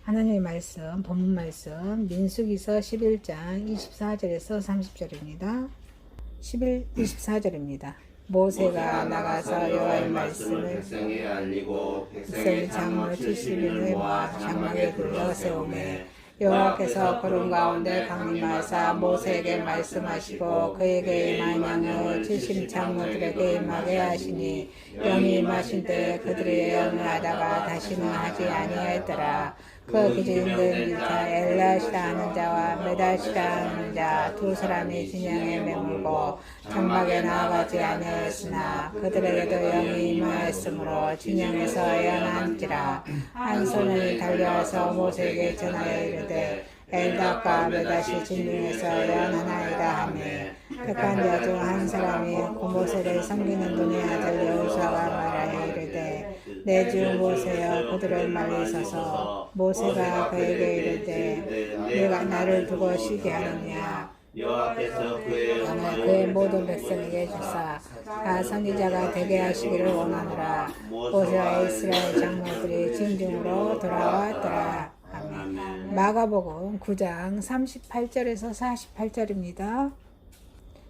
하나님의 말씀, 본문 말씀, 민수기서 11장 24절에서 30절입니다. 24절입니다. 모세가 나가서 여호와의 말씀을 백성에 알리고 백성이 장로 70인을 모아 장막에 둘러 세우매 여호와께서 구름 가운데 강림하사 모세에게 말씀하시고 그에게 임하냐는 70 장로들에게 임하게 하시니 영이 임하신 때에 그들이 예언을 하다가 다시는 하지 아니하였더라. 그 기준들 미타 엘라시라 하는 자와 메다시라 하는 자 두 사람이 진영에 매물고 장막에 나아가지 아니하였으나 그들에게도 영이 임하였으므로 진영에서 예언한지라. 한 소년이 달려와서 모세에게 전하여 이르되 엘다과 메다시 진중에서 예언하나이다 하며 택한 자 중 한 사람이 그 모세를 섬기는 눈의 아들 여호수아가 말하여 이르되 내 주 모세여 그들을 말리소서. 모세가 그에게 이르되 네가 나를 두고 쉬게 하느냐. 여호와께서 그의 영을 그의 모든 백성에게 주사 다 선지자가 되게 하시기를 원하노라. 모세와 이스라엘 장로들이 진중으로 돌아왔더라. 아멘. 마가복음 9장 38절에서 48절입니다.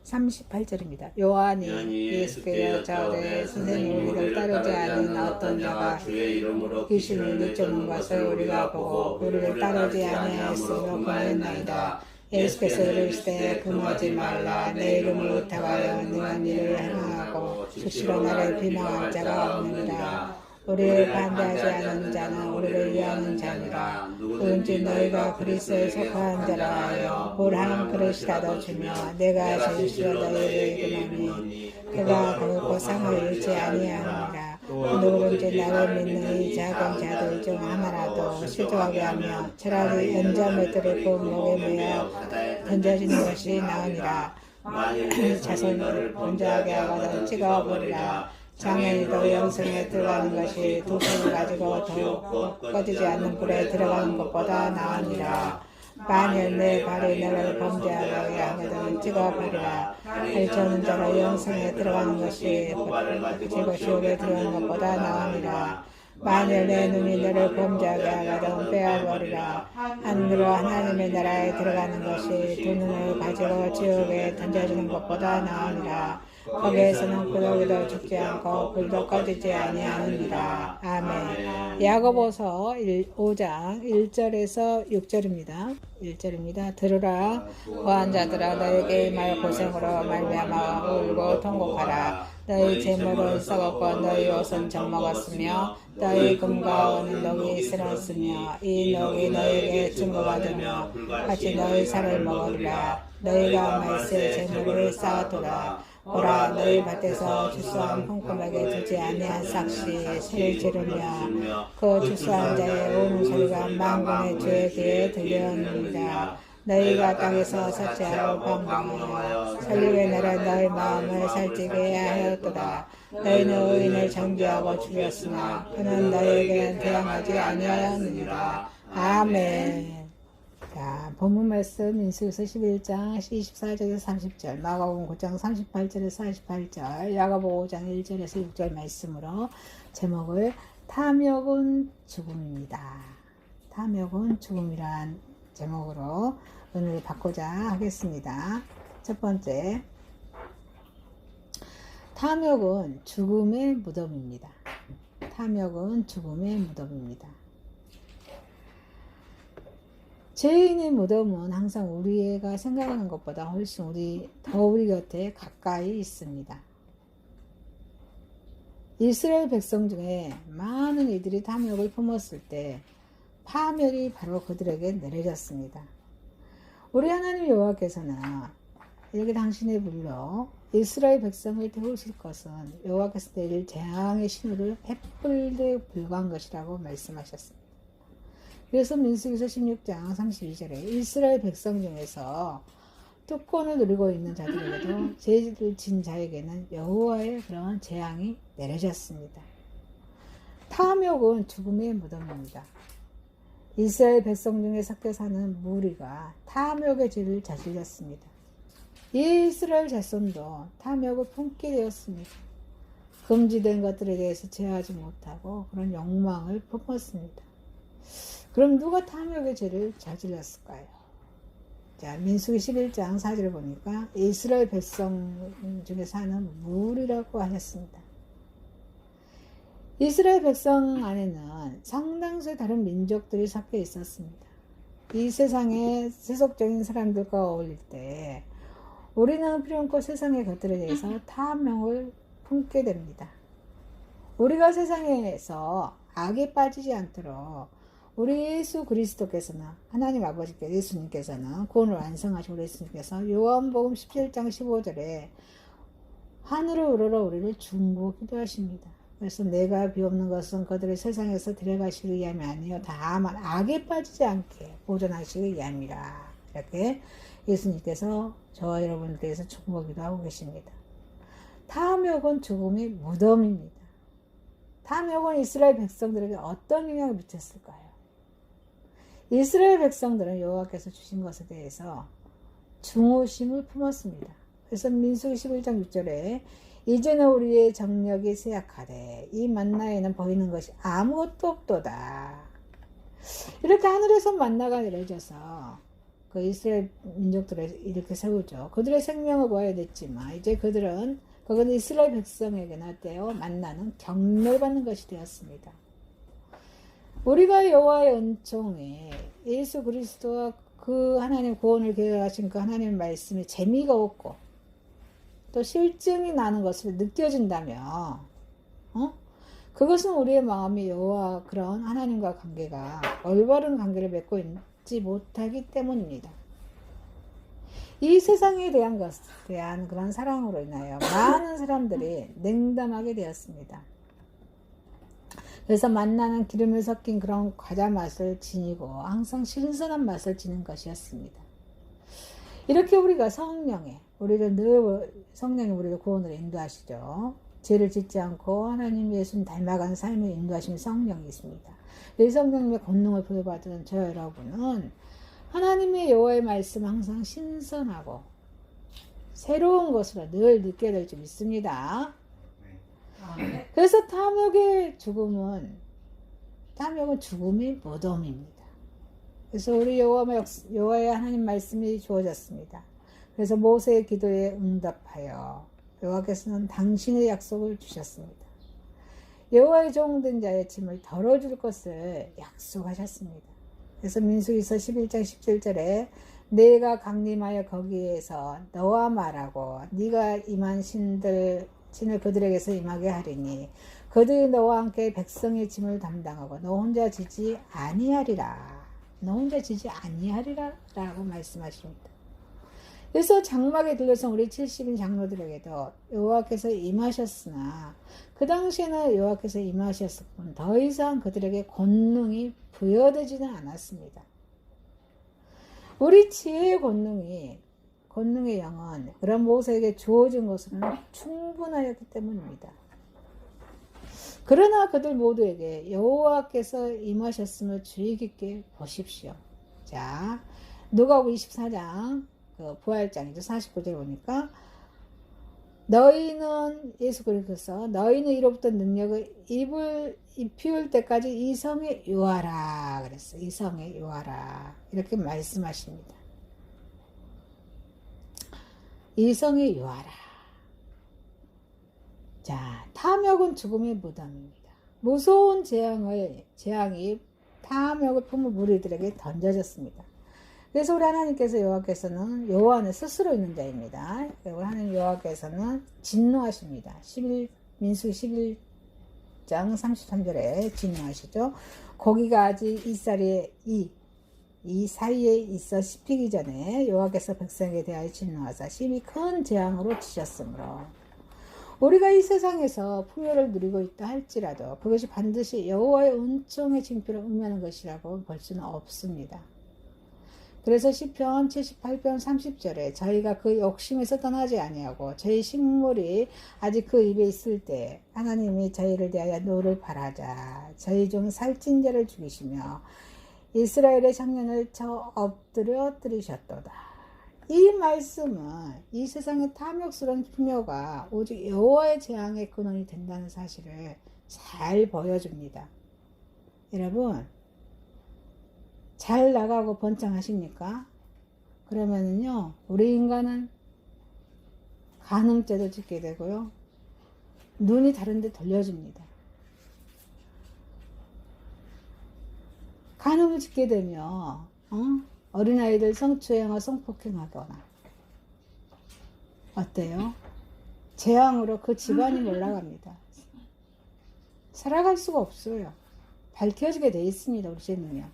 38절입니다. 요한이 예수께 여짜오되 선생님 우리를 따르지 않은 어떤 자가 주의 이름으로 귀신을 내쫓는 것을 우리가 보고 우리를 따르지 아니하였으므로 그러했나이다. 예수께서 이르시되 금하지 말라. 내 이름을 의탁하여 능한 일을 행하고 즉시로 나를 비방할 자가 없느니라. 우리를 반대하지 않은 자는 우리를 위하는 자니라. 누구든지 너희가 그리스도에 속한 자라 하여 볼 한 그릇이라도 주며 내가 제일시로 너희를 이르노니 그가 결코 상을 잃지 아니하느니라. 누구든지 나를 믿는 이 작은 자들 중 하나라도 실족하게 하며 차라리 연자매들의 목에 매어 던져지는 것이 나으니라. 자손을 번제하게 하거든 찍어버리라. 장애인도 영성에 들어가는 것이 두 손을 가지고 더욱 꺼지지 않는 불에 들어가는 것보다 나으니라. 만일 내 발이 너를 범죄하게 하거든 찍어버리라. 헬쳐는 자로 영성에 들어가는 것이 지고 시옥에 들어가는 것보다 나으니라. 만일 내 눈이 너를 범죄하게 하거든 빼어버리라. 하늘로 하나님의 나라에 들어가는 것이 두 눈을 가지고 지옥에 던져지는 것보다 나으니라. 거기에서는 구더기도 죽지 않고 불도 꺼지지 아니하느니라. 아멘. 야고보서 5장 1절에서 6절입니다. 1절입니다. 들으라 거한 자들아 너에게 임할 고생으로 말미암아 울고 통곡하라. 너희 재물은 썩었고 너희 옷은 젖먹었으며 너희 금과 은은 녹이 쓸었으며 이 녹이 너희에게 증거가 되며 같이 너희 살을 먹으리라. 너희가 말세 재물을 쌓아두라. 보라 너희 밭에서 추수한 콩고에게 주지 아니한 삭시 새를 지르며 그 추수한 자의 우는 소리가 만군의 주의 귀에 들려옵니다. 너희가 땅에서 삭제하고 방황하여 살리게 내려 너희 마음을 살찌게 하였도다. 너희는 의인을 정죄하고 죽였으나 그는 너희에게는 대항하지 아니하였느니라. 아멘. 자, 본문 말씀 민수기서 11장 24절에서 30절, 마가복음 9장 38절에서 48절, 야고보 5장 1절에서 6절 말씀으로 제목을 탐욕은 죽음입니다. 탐욕은 죽음이란 제목으로 오늘 받고자 하겠습니다. 첫 번째, 탐욕은 죽음의 무덤입니다. 탐욕은 죽음의 무덤입니다. 죄인의 무덤은 항상 우리가 생각하는 것보다 훨씬 우리 곁에 가까이 있습니다. 이스라엘 백성 중에 많은 이들이 탐욕을 품었을 때 파멸이 바로 그들에게 내려졌습니다. 우리 하나님 여호와께서는 이렇게 당신의 불로 이스라엘 백성을 태우실 것은 여호와께서 내릴 재앙의 신호를 횃불에 불과한 것이라고 말씀하셨습니다. 그래서 민수기서 16장 32절에 이스라엘 백성 중에서 특권을 누리고 있는 자들에게도 죄를 진 자에게는 여호와의 그러한 재앙이 내려졌습니다. 탐욕은 죽음의 무덤입니다. 이스라엘 백성 중에 섞여 사는 무리가 탐욕의 죄를 저질렀습니다. 이스라엘 자손도 탐욕을 품게 되었습니다. 금지된 것들에 대해서 제어하지 못하고 그런 욕망을 품었습니다. 그럼 누가 탐욕의 죄를 저질렀을까요? 자, 민수기 11장 4절을 보니까 이스라엘 백성 중에 사는 무리라고 하셨습니다. 이스라엘 백성 안에는 상당수의 다른 민족들이 섞여 있었습니다. 이 세상의 세속적인 사람들과 어울릴 때 우리는 필요없고 세상의 것들에 대해서 탐욕을 품게 됩니다. 우리가 세상에서 악에 빠지지 않도록 우리 예수 그리스도께서는, 하나님 아버지께 예수님께서는 구원을 완성하신 우리 예수님께서 요한복음 17장 15절에 하늘을 우러러 우리를 중보기도 하십니다. 그래서 내가 비옵는 것은 그들을 세상에서 데려가시기 위함이 아니요 다만 악에 빠지지 않게 보존하시기 위함이라. 이렇게 예수님께서 저와 여러분들께서 중보기도 하고 계십니다. 탐욕은 죽음의 무덤입니다. 탐욕은 이스라엘 백성들에게 어떤 영향을 미쳤을까요? 이스라엘 백성들은 여호와께서 주신 것에 대해서 중후심을 품었습니다. 그래서 민수기 11장 6절에 이제는 우리의 정력이 쇠약하되 이 만나에는 보이는 것이 아무것도 없도다. 이렇게 하늘에서 만나가 내려져서 그 이스라엘 민족들을 이렇게 세우죠. 그들의 생명을 보아야 됐지만 이제 그거는 이스라엘 백성에게나 떼어 만나는 경멸 받는 것이 되었습니다. 우리가 여호와의 은총에 예수 그리스도와 그 하나님 구원을 계획하신 그 하나님의 말씀에 재미가 없고 또 실증이 나는 것을 느껴진다면 그것은 우리의 마음이 여호와 그런 하나님과 관계가 올바른 관계를 맺고 있지 못하기 때문입니다. 이 세상에 대한 그런 사랑으로 인하여 많은 사람들이 냉담하게 되었습니다. 그래서 만나는 기름을 섞인 그런 과자 맛을 지니고 항상 신선한 맛을 지닌 것이었습니다. 이렇게 우리가 성령이 우리를 구원으로 인도하시죠. 죄를 짓지 않고 하나님 예수님 닮아가는 삶을 인도하시는 성령이 있습니다. 이 성령님의 권능을 부여받은 저 여러분은 하나님의 여호와의 말씀은 항상 신선하고 새로운 것으로 늘 느껴야 될 줄 믿습니다. 그래서 탐욕은 죽음의 무덤입니다. 그래서 우리 여호와의 하나님 말씀이 주어졌습니다. 그래서 모세의 기도에 응답하여 여호와께서는 당신의 약속을 주셨습니다. 여호와의 종된 자의 짐을 덜어줄 것을 약속하셨습니다. 그래서 민수기서 11장 17절에 내가 강림하여 거기에서 너와 말하고 네가 임한 신을 그들에게서 임하게 하리니 그들이 너와 함께 백성의 짐을 담당하고 너 혼자 지지 아니하리라. 너 혼자 지지 아니하리라 라고 말씀하십니다. 그래서 장막에 들려서 우리 70인 장로들에게도 여호와께서 임하셨으나 그 당시에는 여호와께서 임하셨을 뿐 더 이상 그들에게 권능이 부여되지는 않았습니다. 우리 지혜의 권능의 영은 그런 모세에게 주어진 것으로는 충분하였기 때문입니다. 그러나 그들 모두에게 여호와께서 임하셨음을 주의 깊게 보십시오. 자, 누가복음 24장 부활장이죠. 49절 보니까 너희는 예수 그리스도께서 너희는 이로부터 능력을 입히울 때까지 이 성에 요하라 그랬어요. 이 성에 요하라 이렇게 말씀하십니다. 이 성에 요하라. 자, 탐욕은 죽음의 무덤입니다. 무서운 재앙이 탐욕을 품은 무리들에게 던져졌습니다. 그래서 우리 하나님께서 여호와는 스스로 있는 자입니다. 그리고 하나님 여호와께서는 진노하십니다. 민수기 11장 33절에 진노하시죠. 고기가 아직 이 사이에 있어 씹히기 전에 여호와께서 백성에게 대하여 진노하사 심히 큰 재앙으로 치셨으므로 우리가 이 세상에서 풍요를 누리고 있다 할지라도 그것이 반드시 여호와의 은총의 징표를 의미하는 것이라고 볼 수는 없습니다. 그래서 시편 78편 30절에 저희가 그 욕심에서 떠나지 아니하고 저희 식물이 아직 그 입에 있을 때 하나님이 저희를 대하여 노를 바라자 저희 중 살찐 자를 죽이시며 이스라엘의 청년을 쳐 엎드려 뜨리셨도다. 이 말씀은 이 세상의 탐욕스러운 풍요가 오직 여호와의 재앙의 근원이 된다는 사실을 잘 보여줍니다. 여러분, 잘 나가고 번창하십니까? 그러면은요, 우리 인간은 간음죄도 짓게 되고요, 눈이 다른데 돌려집니다. 간음을 짓게 되면 어린아이들 성추행과 성폭행하거나 어때요? 재앙으로 그 집안이 몰락합니다. 살아갈 수가 없어요. 밝혀지게 돼 있습니다. 우리 죄는요.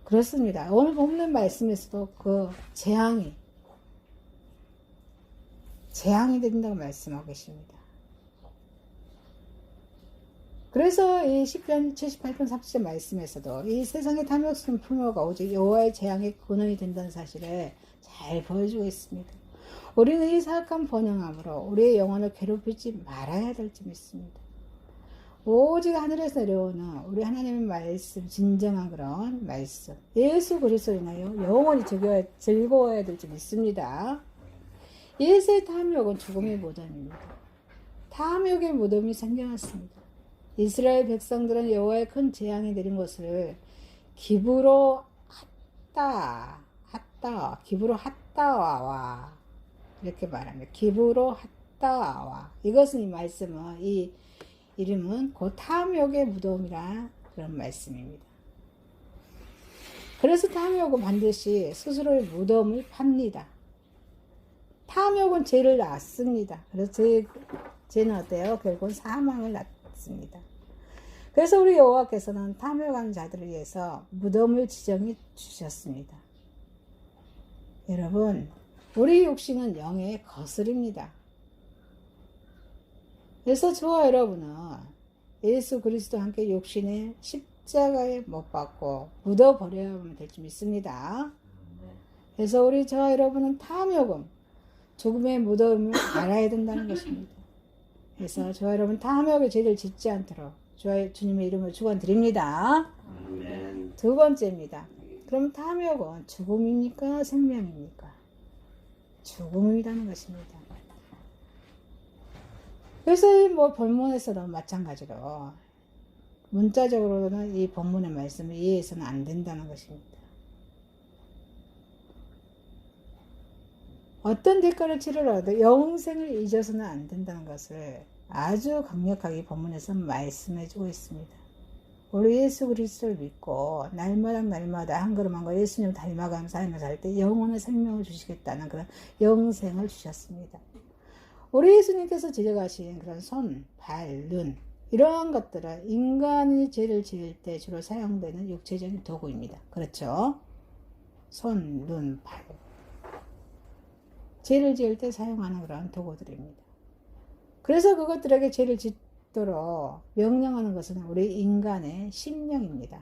그렇습니다. 오늘 본문 말씀에서도 그 재앙이 된다고 말씀하고 계십니다. 그래서 이 시편 78편 30절 말씀에서도 이 세상의 탐욕스러운 풍요가 오직 여호와의 재앙의 근원이 된다는 사실을 잘 보여주고 있습니다. 우리는 이 사악한 번영함으로 우리의 영혼을 괴롭히지 말아야 될 줄 믿습니다. 오직 하늘에서 내려오는 우리 하나님의 말씀, 진정한 그런 말씀, 예수 그리스도로 인하여 영원히 즐거워야 될 줄 믿습니다. 예수의 탐욕은 죽음의 무덤입니다. 탐욕의 무덤이 생겨났습니다. 이스라엘 백성들은 여호와의 큰 재앙이 내린 것을 기브로 핫다와 이렇게 말합니다. 기브로 핫다와, 이것은 이 말씀은 이 이름은 곧 탐욕의 무덤이라 그런 말씀입니다. 그래서 탐욕은 반드시 스스로의 무덤을 팝니다. 탐욕은 죄를 낳습니다. 그래서 죄는 어때요? 결국은 사망을 낳습니다. 그래서 우리 여호와께서는 탐욕한 자들을 위해서 무덤을 지정해 주셨습니다. 여러분, 우리 육신은 영의 거슬입니다. 그래서 저와 여러분은 예수 그리스도와 함께 육신의 십자가에 못 박고 묻어버려야 될 줄 믿습니다. 그래서 저와 여러분은 탐욕은 죽음의 무덤을 알아야 된다는 것입니다. 그래서 저와 여러분 탐욕의 죄를 짓지 않도록 주님의 이름으로 축원드립니다. 두 번째입니다. 그럼 탐욕은 죽음입니까? 생명입니까? 죽음이라는 것입니다. 그래서 본문에서도 마찬가지로 문자적으로는 이 본문의 말씀을 이해해서는 안 된다는 것입니다. 어떤 대가를 치르더라도 영생을 잊어서는 안 된다는 것을 아주 강력하게 본문에서 말씀해주고 있습니다. 우리 예수 그리스도를 믿고 날마다 한 걸음 한 걸음 예수님을 닮아가는 삶을 살 때 영원한 생명을 주시겠다는 그런 영생을 주셨습니다. 우리 예수님께서 지적하신 그런 손, 발, 눈, 이러한 것들은 인간이 죄를 지을 때 주로 사용되는 육체적인 도구입니다. 그렇죠? 손, 눈, 발. 죄를 지을 때 사용하는 그런 도구들입니다. 그래서 그것들에게 죄를 짓도록 명령하는 것은 우리 인간의 심령입니다.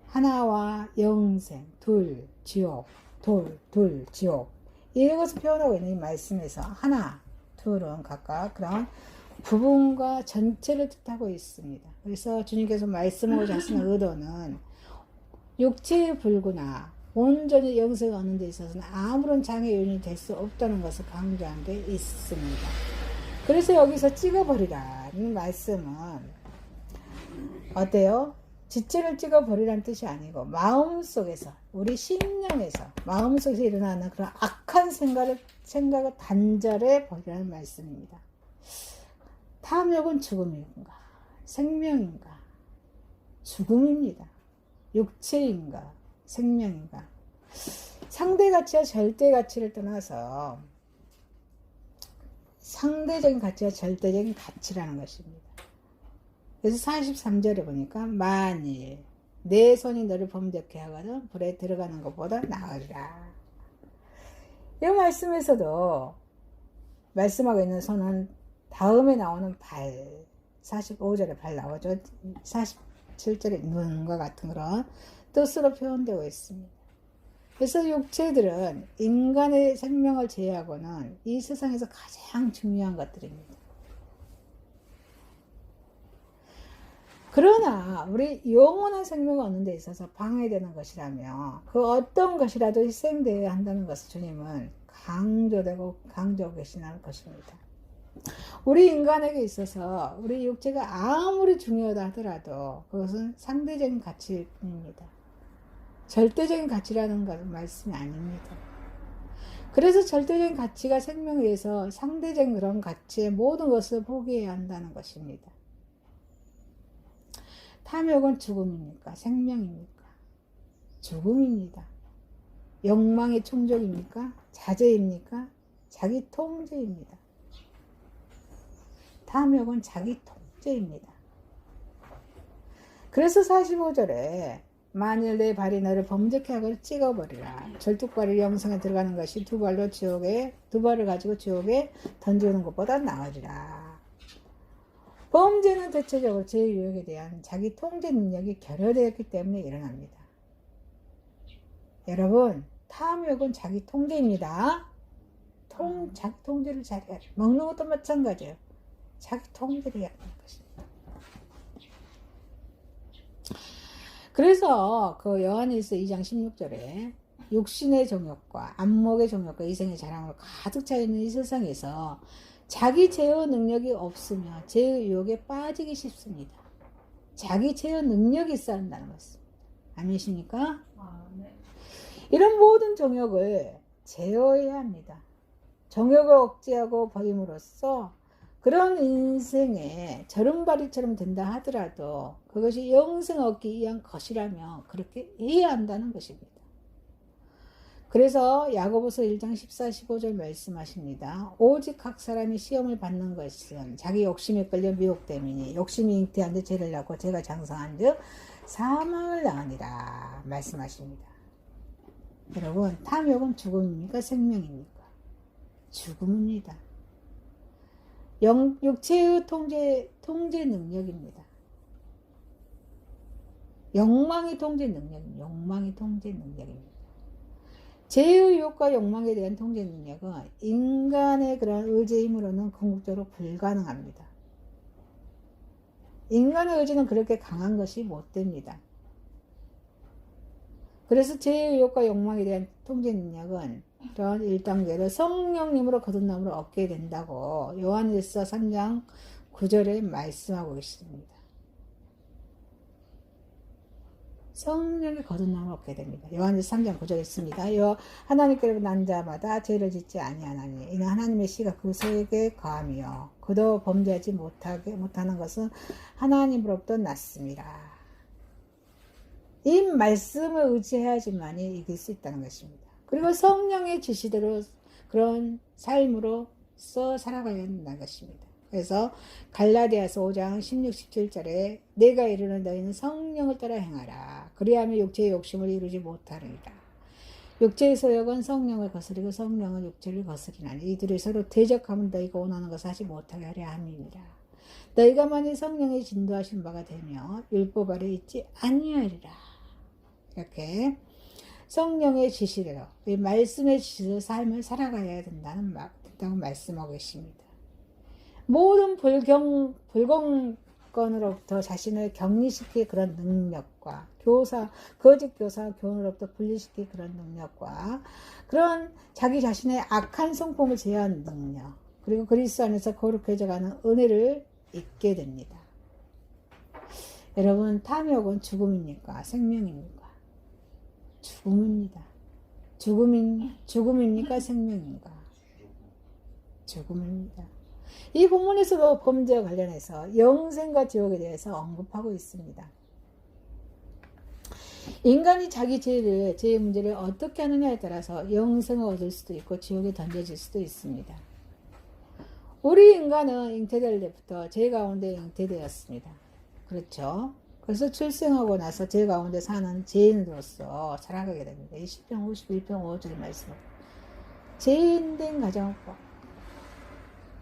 하나와 영생, 둘, 지옥, 둘, 지옥. 이것을 표현하고 있는 이 말씀에서 하나, 둘은 각각 그런 부분과 전체를 뜻하고 있습니다. 그래서 주님께서 말씀하고자 하시는 의도는 육체의 불구나 온전히 영생을 얻는 데 있어서는 아무런 장애 요인이 될 수 없다는 것을 강조한 데 있습니다. 그래서 여기서 찍어버리라는 말씀은 어때요? 지체를 찍어버리라는 뜻이 아니고 마음속에서, 우리 심령에서, 마음속에서 일어나는 그런 악한 생각을 단절해 버리라는 말씀입니다. 탐욕은 죽음인가? 생명인가? 죽음입니다. 육체인가? 생명인가? 상대 가치와 절대 가치를 떠나서 상대적인 가치와 절대적인 가치라는 것입니다. 그래서 43절에 보니까 만일 내 손이 너를 범죄케 하거든 불에 들어가는 것보다 나으리라. 이 말씀에서도 말씀하고 있는 손은 다음에 나오는 발, 45절에 발 나오죠. 47절에 눈과 같은 그런 뜻으로 표현되고 있습니다. 그래서 육체들은 인간의 생명을 제외하고는 이 세상에서 가장 중요한 것들입니다. 그러나 우리 영원한 생명을 얻는 데 있어서 방해되는 것이라면 그 어떤 것이라도 희생되어야 한다는 것을 주님은 강조하고 계시는 것입니다. 우리 인간에게 있어서 우리 육체가 아무리 중요하다 하더라도 그것은 상대적인 가치일 뿐입니다. 절대적인 가치라는 것은 말씀이 아닙니다. 그래서 절대적인 가치가 생명에 의해서 상대적인 그런 가치의 모든 것을 포기해야 한다는 것입니다. 탐욕은 죽음입니까? 생명입니까? 죽음입니다. 욕망의 충족입니까? 자제입니까? 자기 통제입니다. 탐욕은 자기 통제입니다. 그래서 45절에 만일 내 발이 너를 범죄케 하고 찍어버리라. 절뚝발이 영성에 들어가는 것이 두 발로 지옥에, 두 발을 가지고 지옥에 던져오는 것보다 나으리라. 범죄는 대체적으로 제2유혹에 대한 자기 통제 능력이 결여되었기 때문에 일어납니다. 여러분, 탐욕은 자기 통제입니다. 자기 통제를 잘해야 돼요. 먹는 것도 마찬가지예요. 자기 통제를 해야 하는 것입니다. 그래서 그 요한일서 2장 16절에 육신의 정욕과 안목의 정욕과 이생의 자랑으로 가득 차 있는 이 세상에서 자기 제어 능력이 없으며 제의 유혹에 빠지기 쉽습니다. 자기 제어 능력이 있어야 한다는 것입니다. 아니십니까? 네. 이런 모든 정욕을 제어해야 합니다. 정욕을 억제하고 버림으로써 그런 인생에 저른바리처럼 된다 하더라도 그것이 영생을 얻기 위한 것이라면 그렇게 해야 한다는 것입니다. 그래서 야고보서 1장 14, 15절 말씀하십니다. 오직 각 사람이 시험을 받는 것은 자기 욕심에 끌려 미혹됨이니 욕심이 잉태한 데 죄를 낳고 죄가 장성한 즉 사망을 낳으니라 말씀하십니다. 여러분, 탐욕은 죽음입니까? 생명입니까? 죽음입니다. 육체의 통제 능력입니다. 욕망의 통제 능력입니다. 죄의 유혹과 욕망에 대한 통제 능력은 인간의 그런 의지의 힘으로는 궁극적으로 불가능합니다. 인간의 의지는 그렇게 강한 것이 못 됩니다. 그래서 죄의 유혹과 욕망에 대한 통제 능력은 이런 1단계로 성령님으로 거듭남으로 얻게 된다고 요한일서 3장 9절에 말씀하고 계십니다. 성령의 거듭남을 얻게 됩니다. 요한일서 3장 9절에 있습니다. 하나님께로 난 자마다 죄를 짓지 아니하나니 이는 하나님의 씨가 그에게 거함이요 그도 범죄하지 못하는 것은 하나님으로부터 났습니다. 이 말씀을 의지해야지만이 이길 수 있다는 것입니다. 그리고 성령의 지시대로 그런 삶으로서 살아가야 한다는 것입니다. 그래서 갈라디아서 5장 16, 17절에 내가 이르는 너희는 성령을 따라 행하라. 그리하면 육체의 욕심을 이루지 못하리라. 육체의 소욕은 성령을 거스리고 성령은 육체를 거스리나니 이들이 서로 대적하면 너희가 원하는 것을 하지 못하게 하려 함이니라. 너희가 만일 성령의 진도하신 바가 되며 율법 아래 있지 아니하리라. 이렇게 성령의 지시대로 이 말씀의 지시대로 삶을 살아가야 된다고 말씀하고 계십니다. 모든 불공권으로부터 자신을 격리시킬 그런 능력과 거짓 교사 교훈으로부터 분리시킬 그런 능력과 그런 자기 자신의 악한 성품을 제어하는 능력 그리고 그리스도 안에서 거룩해져가는 은혜를 잊게 됩니다. 여러분, 탐욕은 죽음입니까? 생명입니까? 죽음입니다. 죽음입니까? 생명인가? 죽음입니다. 이 본문에서도 범죄와 관련해서 영생과 지옥에 대해서 언급하고 있습니다. 인간이 자기 죄의 문제를 어떻게 하느냐에 따라서 영생을 얻을 수도 있고 지옥에 던져질 수도 있습니다. 우리 인간은 잉태될 때부터 죄 가운데 잉태되었습니다. 그렇죠? 그래서 출생하고 나서 죄 가운데 사는 죄인으로서 살아가게 됩니다. 20편 51편 5절 말씀입니다. 죄인된 가정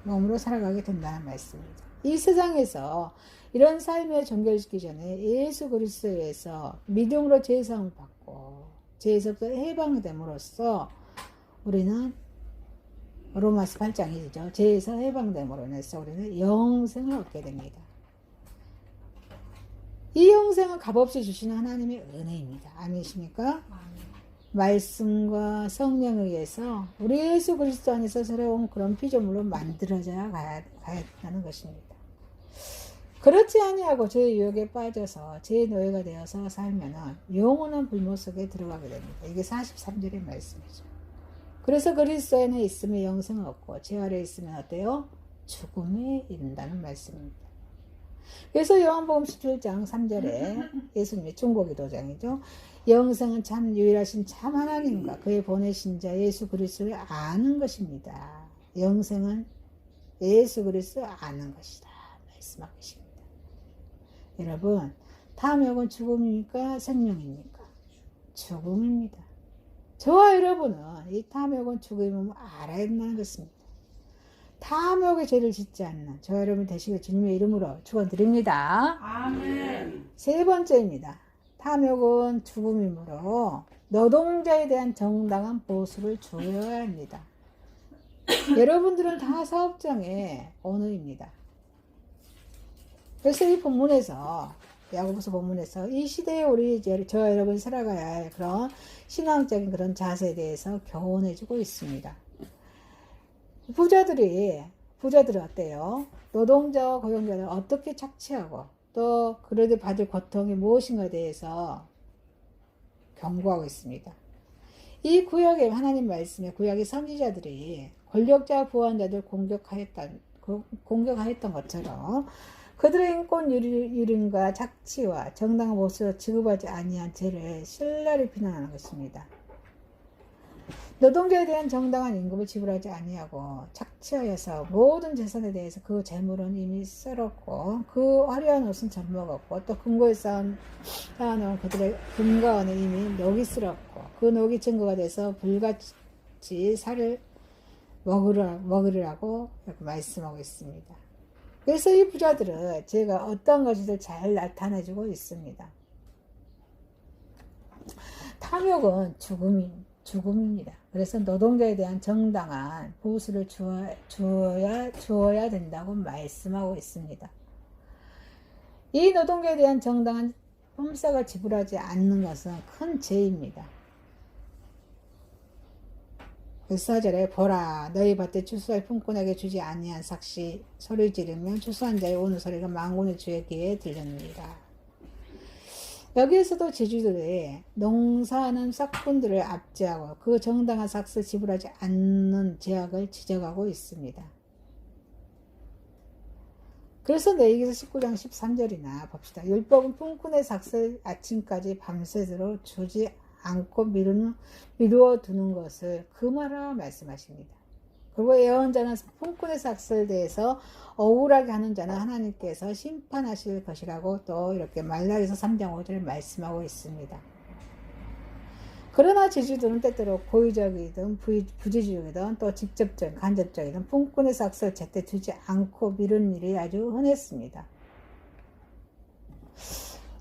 몸으로 살아가게 된다는 말씀입니다. 이 세상에서 이런 삶을 정결시키기 전에 예수 그리스도에서 믿음으로 죄사함을 받고 죄에서부터 해방됨으로써 우리는 로마서 8장이죠. 죄에서 해방됨으로 인해서 우리는 영생을 얻게 됩니다. 이 영생은 값없이 주시는 하나님의 은혜입니다. 아니십니까? 말씀과 성령에 의해서 우리 예수 그리스도 안에서 새로운 그런 피조물로 만들어져야 가야 한다는 것입니다. 그렇지 아니하고 죄의 유혹에 빠져서 죄의 노예가 되어서 살면은 영원한 불못 속에 들어가게 됩니다. 이게 43절의 말씀이죠. 그래서 그리스도에는 있으면 영생은 없고 죄 아래에 있으면 어때요? 죽음에 이른다는 말씀입니다. 그래서 요한복음 17장 3절에 예수님의 중보기도장이죠. 영생은 참 유일하신 참 하나님과 그의 보내신 자 예수 그리스도를 아는 것입니다. 영생은 예수 그리스도를 아는 것이다 말씀하고 계십니다. 여러분, 탐욕은 죽음입니까? 생명입니까? 죽음입니다. 저와 여러분은 이 탐욕은 죽음임을 알아야 한다는 것입니다. 탐욕의 죄를 짓지 않는 저와 여러분 되시길 주님의 이름으로 축원드립니다. 아멘. 세 번째입니다. 탐욕은 죽음이므로 노동자에 대한 정당한 보수를 주어야 합니다. 여러분들은 다 사업장의 오너입니다. 그래서 이 본문에서 야고보서 본문에서 이 시대에 우리 저와 여러분이 살아가야 할 그런 신앙적인 그런 자세에 대해서 교훈해주고 있습니다. 부자들은 어때요? 노동자와 고용자를 어떻게 착취하고 또 그들이 받을 고통이 무엇인가에 대해서 경고하고 있습니다. 이 구약의 하나님 말씀의 구약의 선지자들이 권력자 부원자들 공격하였던 것처럼 그들의 인권 유린과 착취와 정당한 모습으로 지급하지 아니한 죄를 신랄히 비난하는 것입니다. 노동자에 대한 정당한 임금을 지불하지 아니하고 착취하여서 모든 재산에 대해서 그 재물은 이미 썰었고 그 화려한 옷은 젖먹었고 또 금고에 쌓아놓은 그들의 금과 은은 이미 녹이 쓸었고 그 녹이 증거가 돼서 불같이 살을 먹으리라고 이렇게 말씀하고 있습니다. 그래서 이 부자들은 죄가 어떤 것인지 잘 나타내주고 있습니다. 탐욕은 죽음입니다. 그래서 노동자에 대한 정당한 보수를 주어야 된다고 말씀하고 있습니다. 이 노동자에 대한 정당한 품삯을 지불하지 않는 것은 큰 죄입니다. 4절에 보라 너희 밭에 추수할 품꾼에게 주지 아니한 삭시 소리 지르면 추수한 자의 우는 소리가 만군의 주의 귀에 들렸느니라. 여기에서도 제주들이 농사하는 삭꾼들을 압제하고 그 정당한 삭스를 지불하지 않는 죄악을 지적하고 있습니다. 그래서 레위기서 19장 13절이나 봅시다. 율법은 품꾼의 삭스를 아침까지 밤새도록 주지 않고 미루어 두는 것을 금하라 말씀하십니다. 그리고 예언자는 품꾼의 삭스에 대해서 억울하게 하는 자는 하나님께서 심판하실 것이라고 또 이렇게 말라기서 3장 5절에 말씀하고 있습니다. 그러나 제주도는 때때로 고의적이든 부지적이든 또 직접적인 간접적이든 품꾼의 삭스를 제때 주지 않고 미루는 일이 아주 흔했습니다.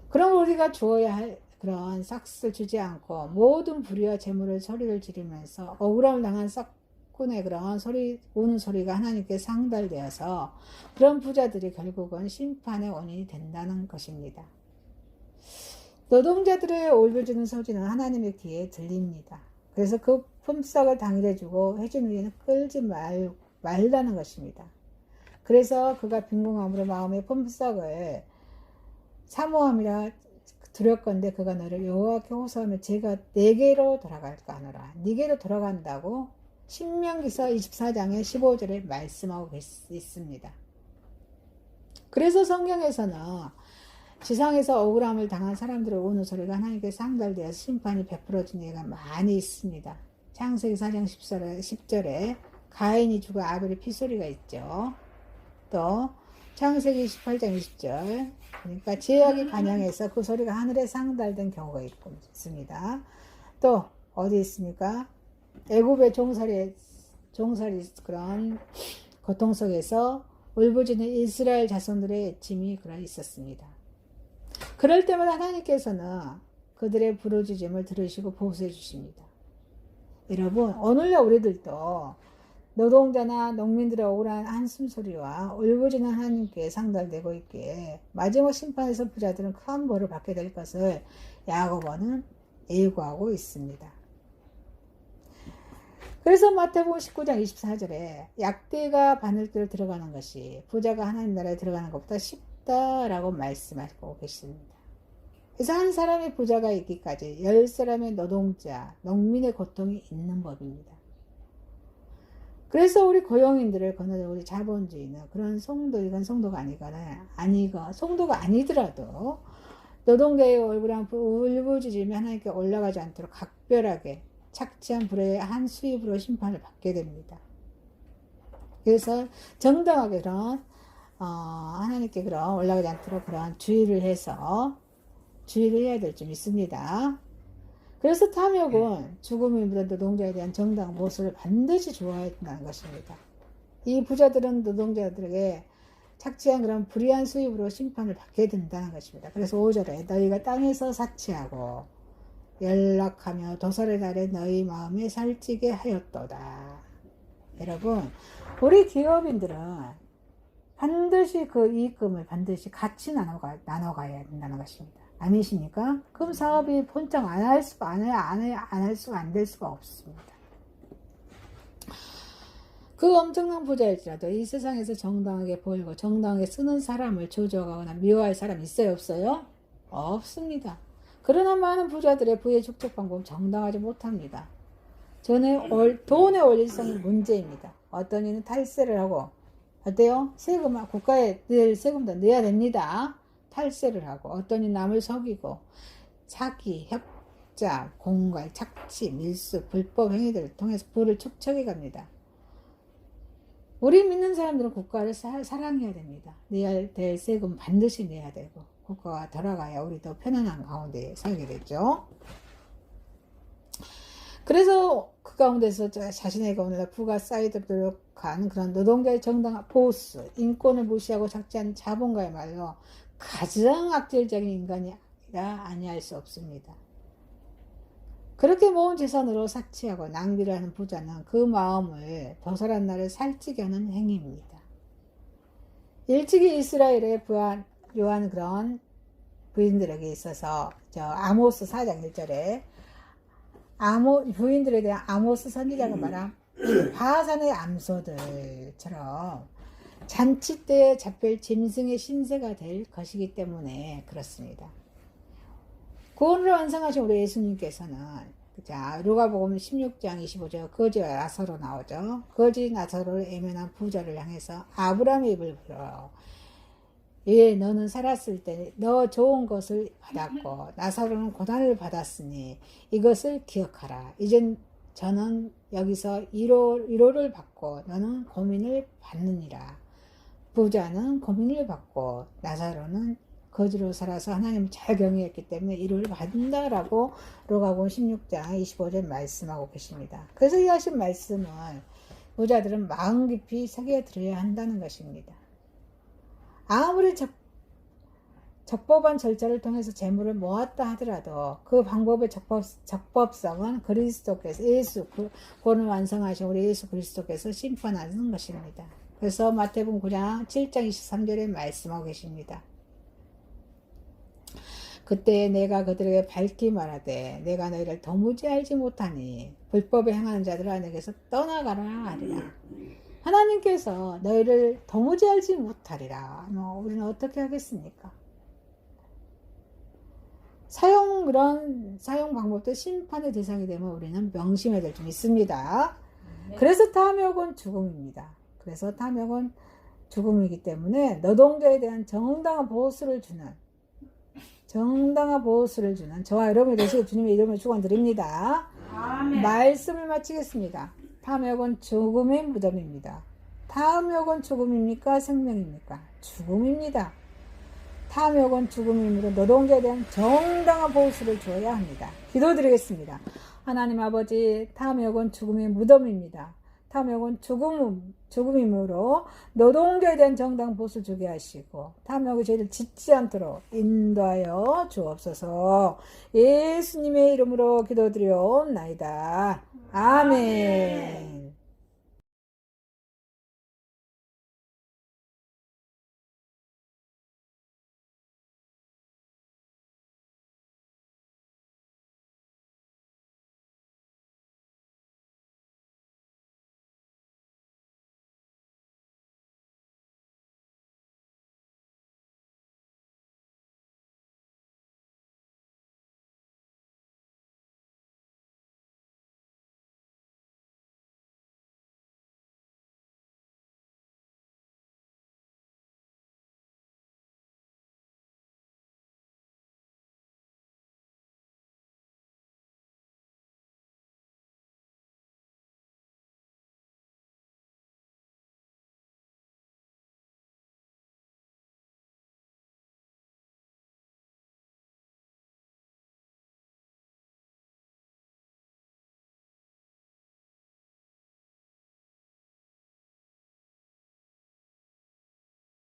그럼 우리가 주어야 할 그런 삭스를 주지 않고 모든 불의와 재물을 소리를 지르면서 억울함을 당한 삭꾼의 그런 우는 소리가 하나님께 상달되어서 그런 부자들이 결국은 심판의 원인이 된다는 것입니다. 노동자들의 올려주는 소리는 하나님의 귀에 들립니다. 그래서 그 품삯을 당일에 주고 해준 후에는 끌지 말라는 것입니다. 그래서 그가 빈궁함으로 마음의 품삯을 사모함이라 두렵건대 그가 너를 여호와께 호소하며 제가 네게로 돌아갈까 하노라. 네게로 돌아간다고 신명기서 24장의 15절에 말씀하고 있습니다. 그래서 성경에서는 지상에서 억울함을 당한 사람들을 우는 소리가 하나님께 상달되어서 심판이 베풀어진 예가 많이 있습니다. 창세기 4장 10절에 가인이 죽어 아벨의 피소리가 있죠. 또 창세기 18장 20절 그러니까 죄악이 관영해서 그 소리가 하늘에 상달된 경우가 있습니다. 또 어디 있습니까? 애굽의 종살이 그런 고통 속에서 울부짖는 이스라엘 자손들의 애침이 있었습니다. 그럴 때마다 하나님께서는 그들의 부르짖음을 들으시고 보수해 주십니다. 여러분 오늘날 우리들도 노동자나 농민들의 억울한 한숨소리와 울부짖는 하나님께 상달되고 있기에 마지막 심판에서 부자들은 큰 벌을 받게 될 것을 야고보는 예고하고 있습니다. 그래서 마태복음 19장 24절에 약대가 바늘길을 들어가는 것이 부자가 하나님 나라에 들어가는 것보다 쉽다라고 말씀하고 계십니다. 그래서 한 사람의 부자가 있기까지 10사람의 노동자, 농민의 고통이 있는 법입니다. 그래서 우리 고용인들을 거느리는 우리 자본주의는 그런 이건 성도가 성도가 아니더라도 노동자의 얼굴에 울부짖으며 하나님께 올라가지 않도록 각별하게 착취한 불의한 수입으로 심판을 받게 됩니다. 그래서 정당하게 하나님께 올라가지 않도록 그런 주의를 해야 될 점 있습니다. 그래서 탐욕은 죽음이 묻은 노동자에 대한 정당한 모습을 반드시 주어야 된다는 것입니다. 이 부자들은 노동자들에게 착취한 그런 불의한 수입으로 심판을 받게 된다는 것입니다. 그래서 5절에 너희가 땅에서 사치하고 연락하며 도살의 날에 너희 마음에 살찌게 하였도다. 여러분, 우리 기업인들은 반드시 그 이익금을 반드시 같이 나눠가야 된다는 것입니다. 아니십니까? 그럼 사업이 본청 안 될 수가 없습니다. 그 엄청난 부자일지라도 이 세상에서 정당하게 보이고 정당하게 쓰는 사람을 조져가거나 미워할 사람이 있어요? 없어요? 없습니다. 그러나 많은 부자들의 부의 축적 방법은 정당하지 못합니다. 돈의 원리성이 문제입니다. 어떤 이는 탈세를 하고 어때요? 국가에 늘 세금도 내야 됩니다. 탈세를 하고 어떤 이는 남을 속이고 사기, 협작, 공갈, 착취, 밀수, 불법 행위들을 통해서 부를 축적해 갑니다. 우리 믿는 사람들은 국가를 사랑해야 됩니다. 내야 될 세금 반드시 내야 되고 국가가 돌아가야 우리도 편안한 가운데 살게 되죠. 그래서 그 가운데서 자신에게 오늘날 부가 쌓이도록 노력한 그런 노동자의 정당한 보스, 인권을 무시하고 착취한 자본가야말로 가장 악질적인 인간이 아니할 수 없습니다. 그렇게 모은 재산으로 사치하고 낭비를 하는 부자는 그 마음을 도살한 날을 살찌게 하는 행위입니다. 일찍이 이스라엘의 요한 그런 부인들에게 있어서 아모스 4장 1절에 부인들에 대한 아모스 선지자가 말한 바산의 암소들처럼 잔치 때에 잡힐 짐승의 신세가 될 것이기 때문에 그렇습니다. 구원을 완성하신 우리 예수님께서는 루가복음 16장 25절 거지와 나사로 나오죠. 거지 나사로를 애면한 부자를 향해서 아브라함의 입을 불어요. 예, 너는 살았을 때 너 좋은 것을 받았고 나사로는 고난을 받았으니 이것을 기억하라. 이젠 저는 여기서 위로를 받고 너는 고민을 받느니라. 부자는 고민을 받고 나사로는 거지로 살아서 하나님을 잘 경외했기 때문에 위로를 받는다라고 루가복음 16장 25절 말씀하고 계십니다. 그래서 이 하신 말씀을 부자들은 마음 깊이 새겨 들어야 한다는 것입니다. 아무리 적법한 절차를 통해서 재물을 모았다 하더라도 그 방법의 적법성은 그리스도께서 구원을 완성하신 우리 예수 그리스도께서 심판하는 것입니다. 그래서 마태복음 9장 7장 23절에 말씀하고 계십니다. 그때 내가 그들에게 밝히 말하되 내가 너희를 도무지 알지 못하니 불법에 행하는 자들아 내게서 떠나가라 하리라. 하나님께서 너희를 도무지 알지 못하리라. 우리는 어떻게 하겠습니까? 사용 방법도 심판의 대상이 되면 우리는 명심해야 될 점이 있습니다. 그래서 탐욕은 죽음입니다. 그래서 탐욕은 죽음이기 때문에 노동자에 대한 정당한 보수를 주는 저와 여러분이 되시길 주님의 이름으로 축원드립니다. 아멘. 말씀을 마치겠습니다. 탐욕은 죽음의 무덤입니다. 탐욕은 죽음입니까? 생명입니까? 죽음입니다. 탐욕은 죽음이므로 노동자에 대한 정당한 보수를 줘야 합니다. 기도드리겠습니다. 하나님 아버지, 탐욕은 죽음의 무덤입니다. 탐욕은 죽음이므로 노동자에 대한 정당 보수를 주게 하시고 탐욕이 저희를 짓지 않도록 인도하여 주옵소서. 예수님의 이름으로 기도드리옵나이다. 아멘.